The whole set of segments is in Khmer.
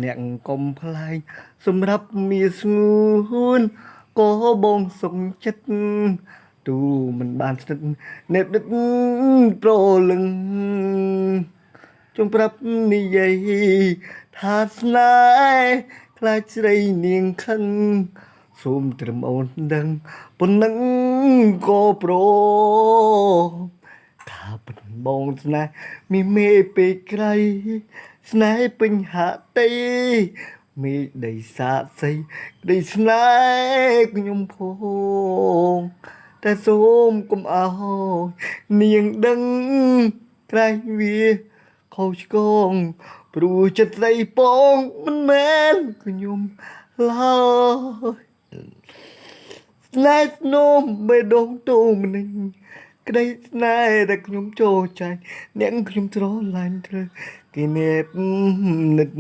អ្នកកុំផ្លាយសម្រាប់មានស្ងួនក៏បងសុខចិត្តទូមិនបានស្និទ្ធអ្នកដិតប្រលឹងចង់ប្រាប់និយាយថាស្នេហ៍ខ្លាចស្រីនាងខឹងសូមត្រឹមអូនដឹងប៉ុណ្ណឹងក៏ព្រមថាពិតបងស្នេហ៍មានមេពេកក្រៃស្នេហ៍ពេញហាតីមេដីសាស័យក្តីស្នេហ៍ខ្ញុំផងតែសូមកុំអោយនាងដឹងក្រែងវាខុសឆ្គងព្រោះចិត្តស្រីពងមិនមែនខ្ញុំឡើយស្នេហ៍ស្នោមបេះដូងតូមនឹងក្តីស្នេហ៍ដែលខ្ញុំចូលចាញ់អ្នកខ្ញុំស្រឡាញ់ត្រូវគេនេបនិត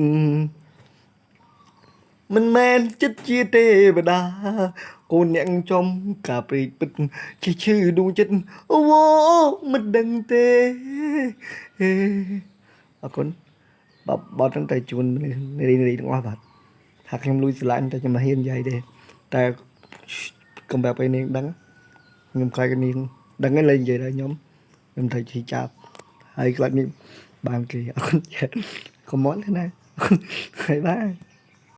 មិនមែនចិត្តជាទេវតាកូនអ្នកចំការព្រីកពិតជាឈឺដួងចិត្តអូមិនដឹងទេអរគុណបបទាំងតែជួននារីទាំងអស់បាទថាខ្ញុំលួចស្រឡាញ់តែខ្ញុំមិនហ៊ាននិយាយទេតែកុំប្រាប់ឲ្យនាងដឹងខ្ញុំខ្លាចនាងដឹងហើយលែងនិយាយដល់ខ្ញុំត្រូវជិះចាប់ហើយខ្លាចនាងបានគេអរគុណចា come on ណាហើយបាទ